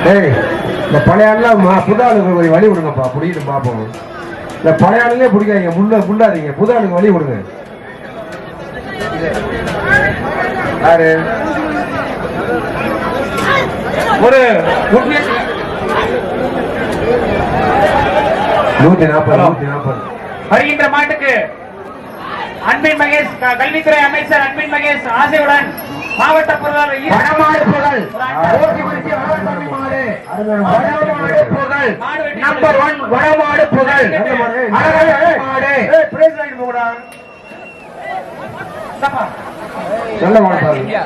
இந்த பழைய ஆளுலாம் புது ஆளுக்கு வழி விடுங்கப்பா, பிடிக்கிட்டு பார்ப்போம். இந்த பழைய ஆளுங்களே பிடிக்காதீங்க, முள்ளாதீங்க, புது ஆளுக்கு வழி விடுங்க. யாரு ஒரு 140 வருகின்ற மாட்டுக்கு அன்பின் மகேஷ், கல்வித்துறை அமைச்சர் அன்பின் மகேஷ் ஆசையுடன் மாவட்ட பொருளாளர் நம்பர் 1 வடமாடு புகழ் நல்ல மாடு பாருங்க.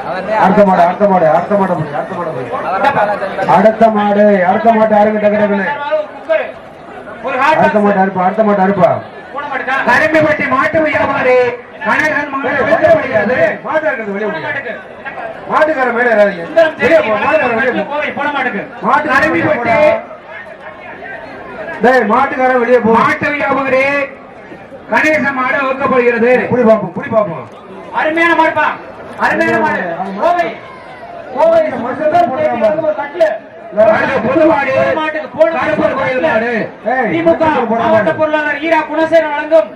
அடுத்த மாடு அடுத்த மாடு அடுத்த மாடு அடுத்த மாடு அடுத்த மாடு அடுத்த மாட்டு அருங்க டக்கு அடுத்த மாட்டு அறுப்பா அடுத்த மாட்டு அறுப்பா கரும்பிப்பட்டி மாட்டு வியாபாரி கணேசன் மாட்டு இருக்கிறது வெளியே மாட்டுக்கார மேல ஏறாதீங்க. மாட்டுக்கார வெளியே போ. மாட்டு வியாபாரி கணேச மாடு வைக்கப்படுகிறது. புடி பாப்போம் அருமையான மாடுப்பா, அருமையான மாடு. கோவை கோவை மாவட்ட பொருளாளர் ஈரா குணசேகரன் வழங்கும்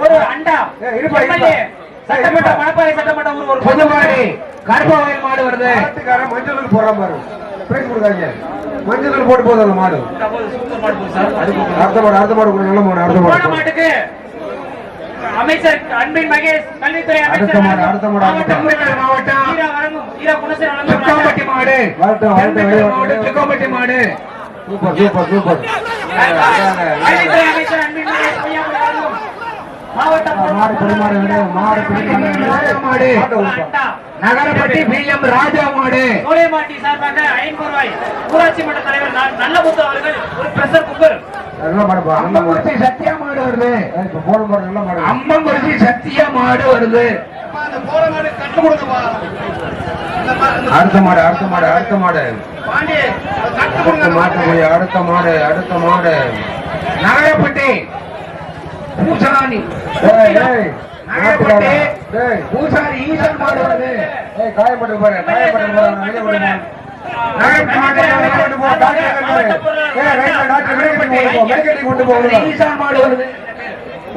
ஒரு அண்டா சட்டமன்ற மணப்பாறை சட்டமன்ற ஒரு பொது மாடு கருப்பாவையில் மாடு வருது. மஞ்சள் போடுறான் பாரு, மஞ்சள் போட்டு போதும் அந்த மாடு. அடுத்த மாடு அடுத்த மாடு நல்ல மாடு. அடுத்த மாட்டுக்கு அமைச்சர் அன்பின் மகேஷ், கல்வித்துறை அடுத்த மாவட்டம் மாவட்டம் ஈரா வழங்கும் ஈரா குணசேகரன் வழங்கும் துக்காம்பட்டி மாடு. துக்காம்பட்டி மாடு சூப்பர் சூப்பர். கல்வித்துறை அமைச்சர் அன்பின் மகேஷ் வழங்கும் மாவட்ட நகரப்பட்டி பிஎம் ராஜா மாடு. சோலைமாட்டி சார்பாக 500 ரூபாய் ஊராட்சி மன்ற தலைவர் நல்ல முத்து அவர்கள் ஒரு பிரஷர் குக்கர். அம்மங்குறிச்சி சத்தியா மாடு வருது. அம்மங்குறிச்சி சத்தியா மாடு வருது. அடுத்த மாடு அடுத்த மாடு அடுத்த மாடு அடுத்த மாடு அடுத்த மாடு நகரப்பட்டி பூசாரி பூசாரி ஈசன் மாடு வருது. காயப்பட்டு பாரு, காயப்பட்டு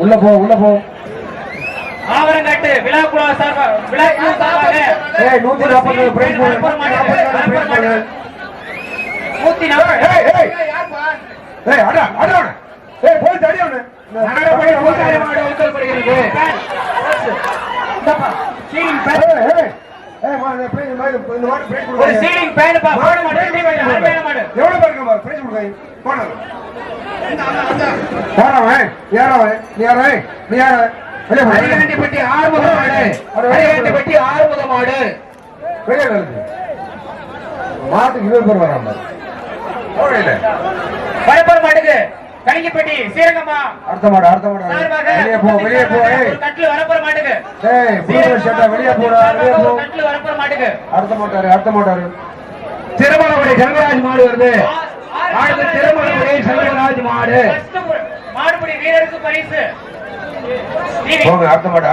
உள்ள போ உள்ள போ. ஆவரங்காட்டு விழாக்குழா சார்பாக 140 பிரைஸ் மாட்டுக்கு 20 பேர் வராம மாட்டுக்கு கணிக்கப்பட்டி சீரகம்மா. அடுத்த மாடு அடுத்த மாடு வெளியே போ வெளியே போ. கட்ல வரப்போற மாட்டுக்கு வெளியே போடா வெளியே போ. கட்ல வரப்போற மாட்டுக்கு அடுத்த மாட்டாரு திருமணபுரி செல்வராஜ் மாடு வருது. மாடுக்கு திருமணபுரி செல்வராஜ் மாடு. மாடுபடி வீரருக்கு பரிசு. போங்க அடுத்த மாடு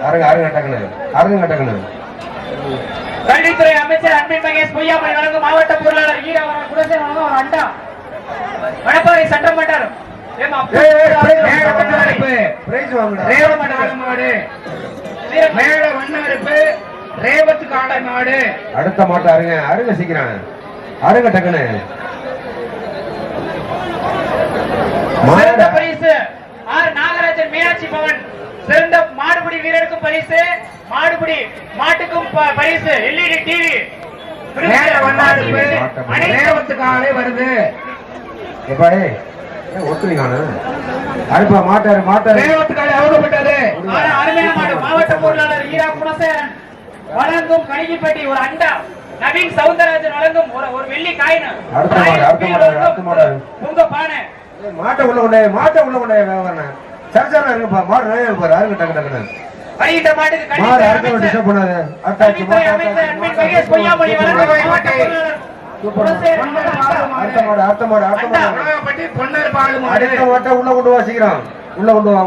அருங்க கட்டக்கணும். கல்வித்துறை அமைச்சர் அன்பின் மகேஷ் பொய்யாமலை வழங்கும் மாவட்ட பொருளாளர் ஈரா குணசேகரன் வழங்கும் ஒரு அண்டா மணப்பாறை சட்டமன்றம் ரேவத்து காடை மாடு. அடுத்த மாட்டு அருங்க சீக்கிரம் அருங்க டக்குனு. சிறந்த பரிசு ஆர் நாகராஜன் மீனாட்சி பவன். சிறந்த மாடுபிடி வீரருக்கும் பரிசு, மாடுபிடி மாட்டுக்கும் பரிசு. எல்இடி டிவி ரேவத்து காடை வருது. அருப்பா மாட்டாரு அருமையான மாடு. மாவட்ட பொருளாளர் ஈரா குணசேகரன் வழங்கும் கணிக்கப்பட்டி ஒரு அண்டா. நவீன் சவுந்தரராஜன் வழங்கும் ஒரு வெள்ளி காயின். உங்க பானை மாட்டை உள்ள கொண்டே வியாபாரம் சர்ச்சா இருக்குப்பா. மாடு நிறைய இருப்பாரு அருங்க டக்கு வருகின்ற மாட்டுக்கு மாடு அறுக்க டிஸ்டர்ப் பண்ணாது. உள்ள கொண்டு வா சீக்கிரம். உள்ள கொண்டு வா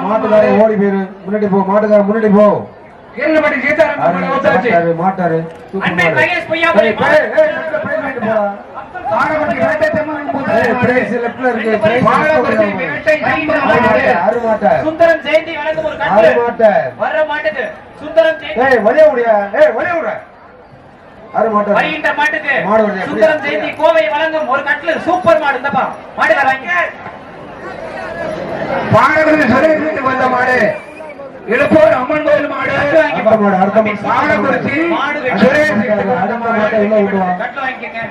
மாட்டுக்கார ஓடி போயிரு. முன்னாடி போ மாட்டுக்கார முன்னாடி போ. கேரளப்பட்டி சீதாராமன் ஊத்தாச்சு மாட்டாரு அண்ணன் மகேஷ் பொய்யாமலை பாலகுறிச்சி வேட்டை தெம்மன் லெஃப்ட்ல இருக்கு பாலகுறிச்சி வேட்டை தெம்மன் சுந்தரம் ஜெயந்தி வழங்கும் ஒரு கட்டு வர்ற மாட்டுக்கு சுந்தரம் ஜெயந்தி வழிய விட வருகின்ற மாட்டுக்கு சுந்தரம் ஜெயந்தி கோவை வழங்கும் ஒரு கட்லு சூப்பர் மாடு இந்தப்பா மாடுகார வாங்க பாலகுறிச்சி சுரேஷ் வந்த மாடு இழுப்பூர் அம்மன் கோயில் மாடு பாலகுறிச்சி மாடு சுரேஷ் கட்லு வாங்கிக்கங்க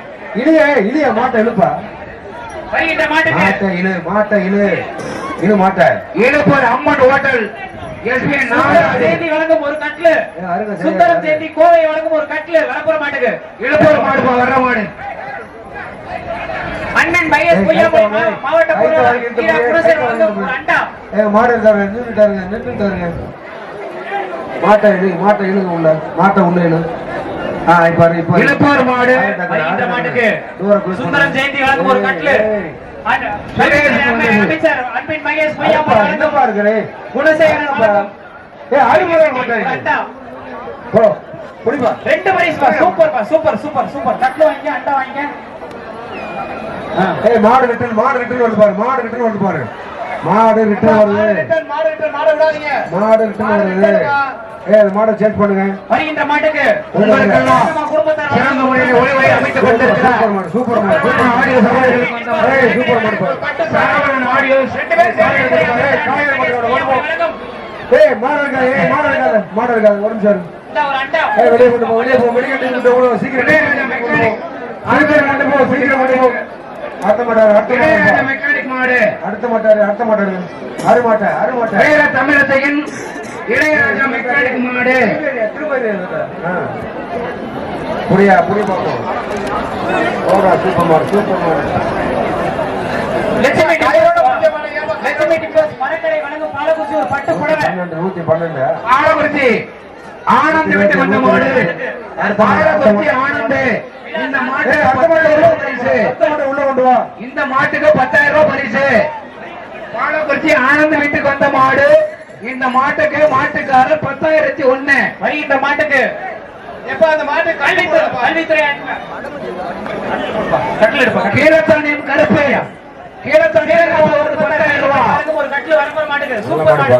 இலிய மாட்டை இழுப்பா வருகின்ற மாட்டுக்கு இழு மாட்டை இழுப்பூர் அம்மன் ஹோட்டல் ஜெயந்தி வழங்கும் ஒரு கட்லு சுந்தரம் ஜெயந்தி கோவை வழங்கும் ஒரு கட்லு வளப்புற மாட்டுக்கு இழுப்பூர் மாடு வர்ற மாடு அண்ணன் மகேஷ் பொய்யாமலை மாவட்ட பொருளாளர் வழங்கும் ஒரு அண்டா மாடு நின்றுட்டாருங்க மாட்டை இழுங்க உள்ள மாட்டை உள்ள இழு இழுப்பூர் மாடு வருகின்ற மாட்டுக்கு சுந்தரம் ஜெயந்தி வழங்கும் ஒரு கட்லு அமைச்சர் அன்பின் மகேஷ் பொய்யாமலை வழங்கும் குணசேகரன் வழங்கும் ரெண்டு பரிசு சூப்பர் கட்லு வாங்க அண்டா வாங்க மாடு ரிட்டர்ன் வந்து பாரு மாடு ரிட்டர்ன் வருது மாடை சேஞ்ச் பண்ணுங்க வருகின்ற மாட்டுக்கு உங்களுக்கெல்லாம் சிறந்த முறையில் ஒளிவை அமைத்துக் கொண்டிருக்கிறார் சூப்பர் மாடு சரவணன் ஆடியோ ரெண்டு பேர் மாடு இருக்காது ஒரு நிமிஷம் வெளியே போ வெளியே சீக்கிரம் அடுத்த மாட்டாரு தமிழத்தையின் இளையராஜா மெக்கானிக் மாடு புரியா பாப்போம் சூப்பர் மாடு மரக்கடை வழங்கும் பாலகுறிச்சி ஒரு பட்டு புடவை 112 பாலகுறிச்சி ஆனந்த் விட்டு வந்த மாடு பாலகுறிச்சி ஆனந்த் இந்த மாட்டுக்கு உள்ள கொண்டு வா இந்த மாட்டுக்கு 10,000 ரூபாய் பரிசு பாலகுறிச்சி ஆனந்த் வீட்டுக்கு வந்த மாடு இந்த மாட்டுக்கு மாட்டுக்காரர் 10,001 வருகின்ற மாட்டுக்கு எப்ப அந்த மாட்டு கல்வித்துறை கீழத்தானியம் கருப்பு கீழத்தானியம் ஒரு 10,000 ரூபாய் ஒரு கட்ல வரப்போற மாட்டுக்கு சூப்பர் மாடு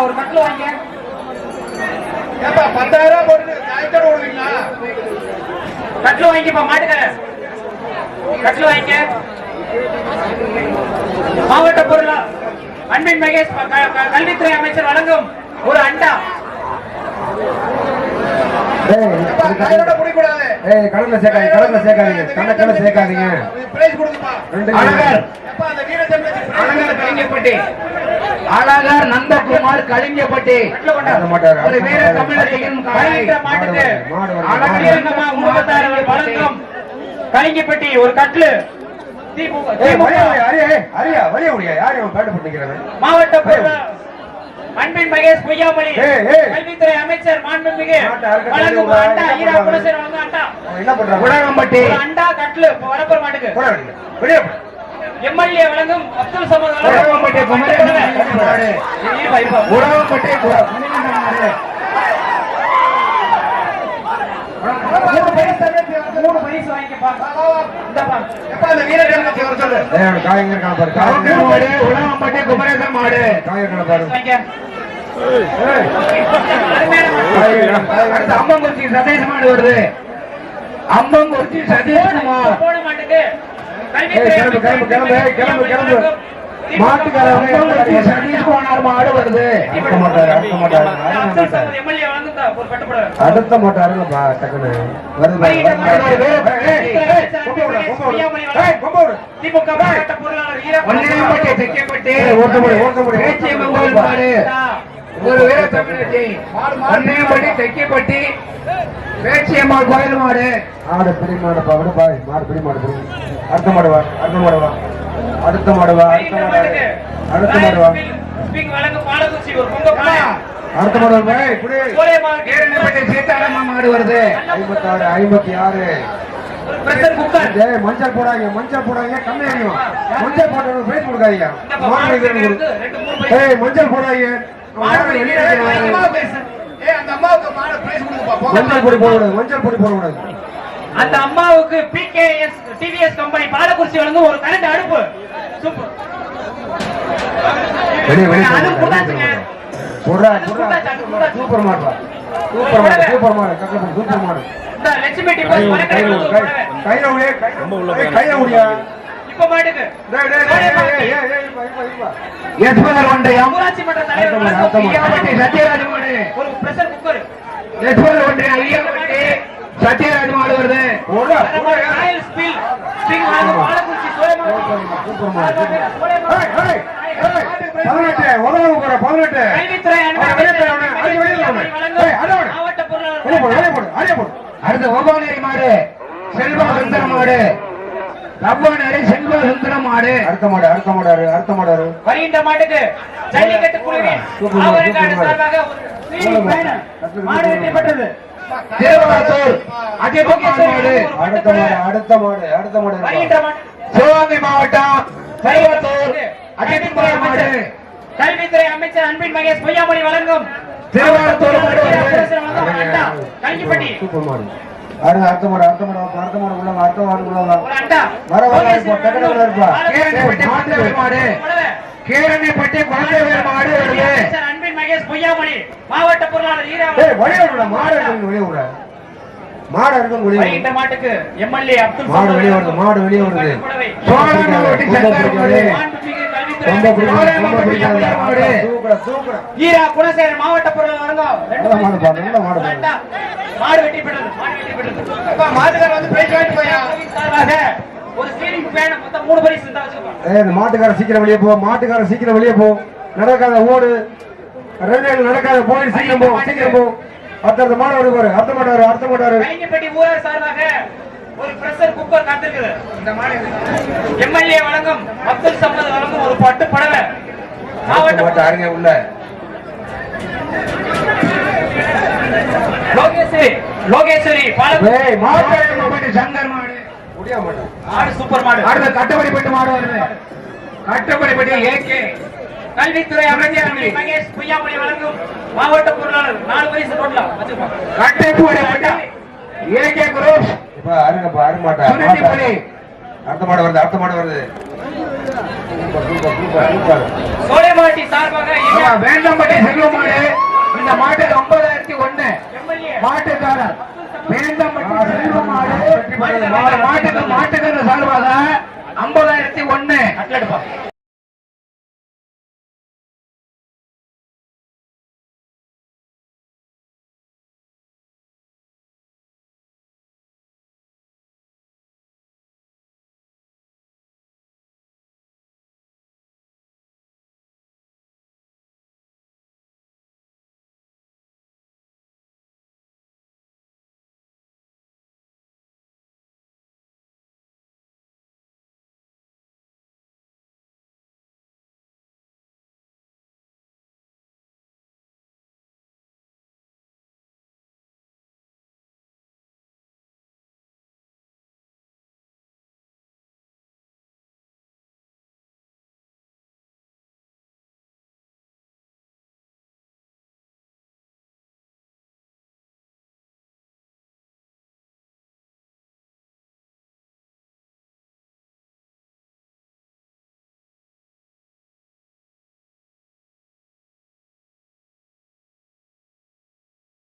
ஒரு கட்ல வாங்க ஏப்பா 10,000 ரூபாய் போட்டு காய்ச்சல் ஓடுவீங்களா கட்ல வாங்கிப்பா மாட்டுக்கார கட்ல வாங்க மாவட்ட பொருளா அன்பின் மகேஷ் கல்வித்துறை அமைச்சர் வழங்கும் ஒரு அண்டா கடல்ல சேர்க்காதீங்க அழகர் நந்தகுமார் கலிங்கப்பட்டி வீர தமிழகத்தின் கலிங்கப்பட்டி ஒரு கட்லு மாவட்ட அன்பின் மகேஷ் பொய்யாமொழி கல்வித்துறை அமைச்சர் மாண்புமிகு வழங்கும் அண்டா ஈரா குணசேகரன் வழங்கும் அண்டா என்ன பண்றாங்க உலகம்பட்டி அண்டா கட்லு வரப்போற மாட்டுக்கு எம்எல்ஏ வழங்கும் அப்துல் சமத் உலகம்பட்டி உலகம்பட்டி மூணு பரிசு வாங்கிப்பா உலகம்பட்டி குமரேசன் மாடு அம்பங்குறிச்சி சதீஷ் மாடு வருது அம்பங்குறிச்சி சதீஷ் குமார் போன மாட்டுக்கு அடுத்த மாட்டாருப்பா டக்குனு ஒரு வீர தமிழச்சி தைக்கப்பட்டி பேச்சியம்மாள் கோயில் மாடு ஆடு பிடி மாடுப்பா விடுப்பா மாடு பிடி மாடு அடுத்த மாடுவா அடுத்த மாடுவா சீதாராம மாடு வருது 56 மஞ்சள் போடாங்க கம்மியாகும் மஞ்சள் போட்டு பேசி கொடுக்காதீங்க மஞ்சள் போடாங்க மாடுபிடி வீரர் அதிகமா பேசு. அந்த அம்மாவுக்கு மாடு பிரைஸ் கொடுங்கப்பா. மஞ்சள் பொடி போடக்கூடாது, மஞ்சள் பொடி போடக்கூடாது. அந்த அம்மாவுக்கு பிகேஎஸ் டிவிஎஸ் கம்பெனி பாலக்குறிச்சி வழங்கும் ஒரு கரண்ட் அடுப்பு. சூப்பர். அது கூடாதுங்க. போடா சூப்பர் மாடு. சூப்பர் மாடு, சூப்பர் மாடு, கட்டப்ப சூப்பர் மாடு. இந்த லட்சுமி டிபோஸ் மரக்கடை கையில உடைய கையில உடைய இப்ப மாட்டுக்கு டேய் டேய் எஸ்பர் ஒன்றியம் ஊராட்சி மன்ற தலைவர் ஐயாவட்டி சத்யராஜ் மாடு ஒரு பிரஷர் குக்கர். எஸ்பர் ஒன்றியம் ஐயாவட்டி சத்யராஜ் மாடு வருது. ராயல் ஸ்பீல் ஸ்பிங் வாங்க பாலக்குறிச்சி சோழமாடு சூப்பர் மாடு. ஏய் 18 உதவு போற 18 கல்வித்துறை மாவட்ட பொருளாளர் அடுத்த ஒபானேரி மாடு செல்வா சுந்தர மாடு. ரப்பானேரி செல்வா சுந்தர மாடு. அடுத்த மாடு வருகின்ற மாட்டுக்கு ஜல்லிக்கட்டு குழுவின் ஆவரங்காடு சார்பாக ஒரு மாடு வெற்றி பெற்றது. திருவாரூர் அதிமுக மாடு. அடுத்த மாடு வருகின்ற மாடு சிவகங்கை மாவட்டம் திருவாரூர் அதிமுக மாடு. கல்வித்துறை அமைச்சர் அன்பின் மகேஷ் பொய்யாமொழி வழங்கும் திருவாரூர் கல்விப்பட்டி சூப்பர் மாடு. அடுத்த மாடு உள்ள ஒரு அண்டா வர இருப்பா. கேரணைப்பட்டி குழந்தைவேல் மாடு வருது. அன்பின் மகேஷ் பொய்யாமொழி மாவட்ட பொருளாளர் ஈரா மாடு இருக்கும் வருகின்ற மாட்டுக்கு எம்எல்ஏ அப்துல் மாடு வெளியே வருது. ஈரா குணசேகர் மாவட்ட பொருளாளர் மாடு வெட்டி பெற்றது. மாட்டுக்காரர் வந்து பிரைஸ் வாங்கி போயா ஒரு ஸ்டீரிங் ஃபேன் மொத்தம் 3 பரிசு இருந்தா வச்சுக்கோ. மாட்டுக்கார சீக்கிரம் வெளியே போ. நடக்காத ஓடு நடக்காத போய் சீக்கிரம் போ. அடுத்த மாடு வருவாரு. அடுத்த மாடு கைங்கப்பட்டி ஊரார் சார்பாக ஒரு பிரஷர் குக்கர் காத்திருக்குது. இந்த மாடு எம்எல்ஏ வழங்கும் அப்துல் சம்மத் வழங்கும் ஒரு பட்டு படவை மாவட்ட அருங்க உள்ள லோகேஸ்வரி பாலக்குடி சங்கர் மாடு. மாடு சூப்பர் மாடு. அடுத்த கட்டப்படிப்பட்டு மாடு வருது. கட்டப்படிப்பட்டு ஏகே கல்வித்துறை அமைச்சர் மகேஷ் பொய்யாமொழி வழங்கும் மாவட்ட பொருளாளர் 4 பரிசு போடலாம் வச்சுக்கோ. கட்டப்படிப்பட்டு ஏகே குரூப் இப்ப அருங்கப்பா அருமாட்டா. அடுத்த மாடு வருது. சோலைமாட்டி சார்பாக வேண்டாம்பட்டி செல்வ மாடு.